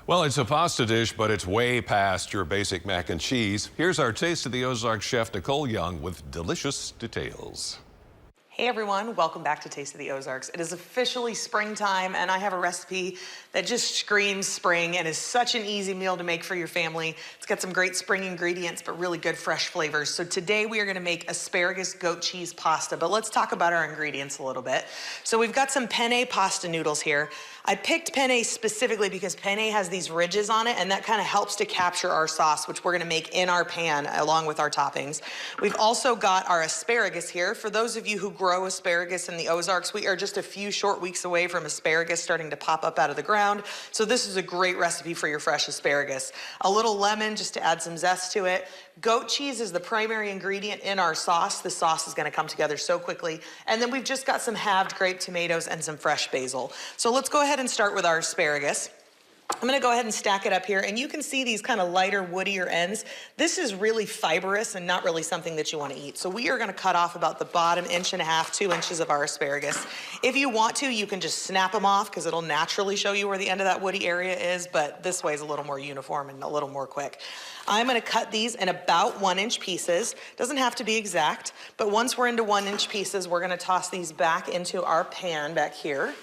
Well, it's a pasta dish, but it's way past your basic mac and cheese. Here's our Taste of the Ozarks chef, Nicole Young, with delicious details. Hey everyone, welcome back to Taste of the Ozarks. It is officially springtime and I have a recipe that just screams spring and is such an easy meal to make for your family. It's got some great spring ingredients but really good fresh flavors. So today we are going to make asparagus goat cheese pasta, but let's talk about our ingredients a little bit. So we've got some penne pasta noodles here. I picked penne specifically because penne has these ridges on it and that kind of helps to capture our sauce, which we're going to make in our pan along with our toppings. We've also got our asparagus here. For those of you who grow asparagus in the Ozarks, we are just a few short weeks away from asparagus starting to pop up out of the ground. So this is a great recipe for your fresh asparagus. A little lemon just to add some zest to it. Goat cheese is the primary ingredient in our sauce. The sauce is going to come together so quickly. And then we've just got some halved grape tomatoes and some fresh basil. So let's go ahead and start with our asparagus. I'm going to go ahead and stack it up here, and you can see these kind of lighter, woodier ends. This is really fibrous and not really something that you want to eat. So we are going to cut off about the bottom 1.5 inches, 2 inches of our asparagus. If you want to, you can just snap them off because it'll naturally show you where the end of that woody area is, but this way is a little more uniform and a little more quick. I'm going to cut these in about 1-inch pieces. Doesn't have to be exact, but once we're into 1-inch pieces, we're going to toss these back into our pan back here.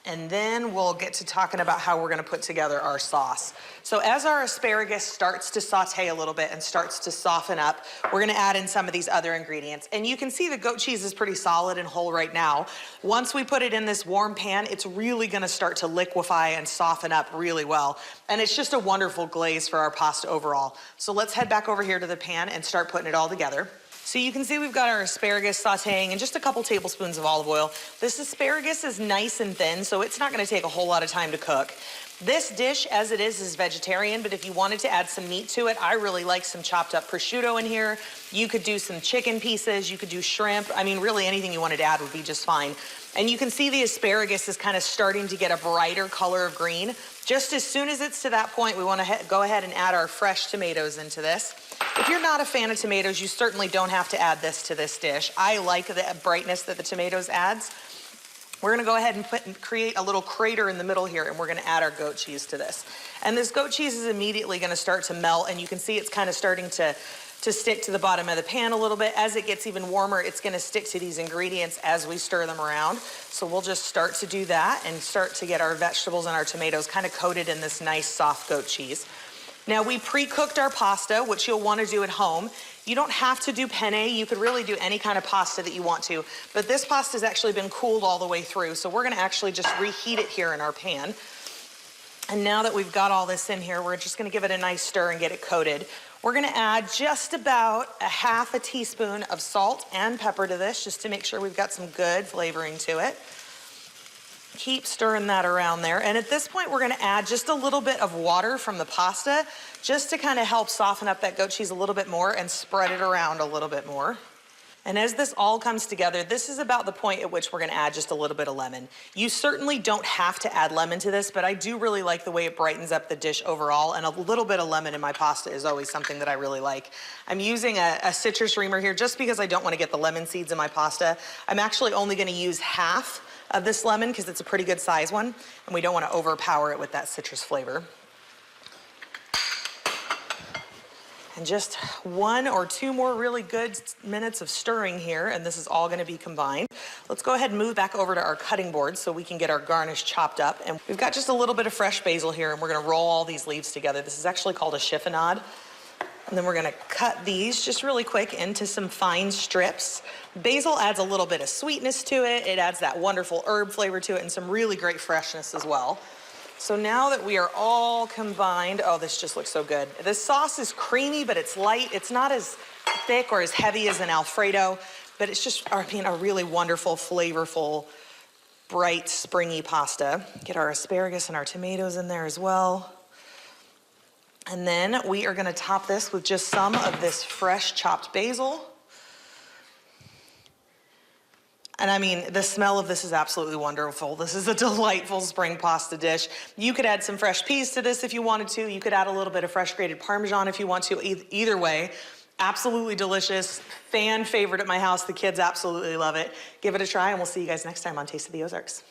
And then we'll get to talking about how we're going to put together our sauce. So as our asparagus starts to saute a little bit and starts to soften up, we're going to add in some of these other ingredients. And you can see the goat cheese is pretty solid and whole right now. Once we put it in this warm pan, it's really going to start to liquefy and soften up really well. And it's just a wonderful glaze for our pasta overall. So let's head back over here to the pan and start putting it all together. So you can see we've got our asparagus sauteing and just a couple tablespoons of olive oil. This asparagus is nice and thin, so it's not going to take a whole lot of time to cook. This dish, as it is vegetarian, but if you wanted to add some meat to it, I really like some chopped up prosciutto in here. You could do some chicken pieces, you could do shrimp. I mean, really anything you wanted to add would be just fine. And you can see the asparagus is kind of starting to get a brighter color of green. Just as soon as it's to that point, we want to go ahead and add our fresh tomatoes into this. If you're not a fan of tomatoes, you certainly don't have to add this to this dish. I like the brightness that the tomatoes adds. We're going to go ahead and create a little crater in the middle here, and we're going to add our goat cheese to this. And this goat cheese is immediately going to start to melt, and you can see it's kind of starting to stick to the bottom of the pan a little bit. As it gets even warmer, it's going to stick to these ingredients as we stir them around. So we'll just start to do that and start to get our vegetables and our tomatoes kind of coated in this nice soft goat cheese. Now we pre-cooked our pasta, which you'll want to do at home. You don't have to do penne. You could really do any kind of pasta that you want to, but this pasta has actually been cooled all the way through. So we're going to actually just reheat it here in our pan. And now that we've got all this in here, we're just going to give it a nice stir and get it coated. We're going to add just about 1/2 teaspoon of salt and pepper to this, just to make sure we've got some good flavoring to it. Keep stirring that around there. And at this point, we're going to add just a little bit of water from the pasta, just to kind of help soften up that goat cheese a little bit more and spread it around a little bit more. And as this all comes together, this is about the point at which we're going to add just a little bit of lemon. You certainly don't have to add lemon to this, but I do really like the way it brightens up the dish overall, and a little bit of lemon in my pasta is always something that I really like. I'm using a citrus reamer here just because I don't want to get the lemon seeds in my pasta. I'm actually only going to use half of this lemon because it's a pretty good size one, and we don't want to overpower it with that citrus flavor. And just 1 or 2 more really good minutes of stirring here, and this is all going to be combined. Let's go ahead and move back over to our cutting board so we can get our garnish chopped up. And we've got just a little bit of fresh basil here, and we're going to roll all these leaves together. This is actually called a chiffonade. And then we're going to cut these just really quick into some fine strips. Basil adds a little bit of sweetness to it. It adds that wonderful herb flavor to it and some really great freshness as well. So now that we are all combined, oh, this just looks so good. This sauce is creamy, but it's light. It's not as thick or as heavy as an Alfredo, but it's just, I mean, a really wonderful, flavorful, bright, springy pasta. Get our asparagus and our tomatoes in there as well. And then we are going to top this with just some of this fresh chopped basil. And I mean, the smell of this is absolutely wonderful. This is a delightful spring pasta dish. You could add some fresh peas to this if you wanted to. You could add a little bit of fresh grated Parmesan if you want to. Either way, absolutely delicious. Fan favorite at my house. The kids absolutely love it. Give it a try, and we'll see you guys next time on Taste of the Ozarks.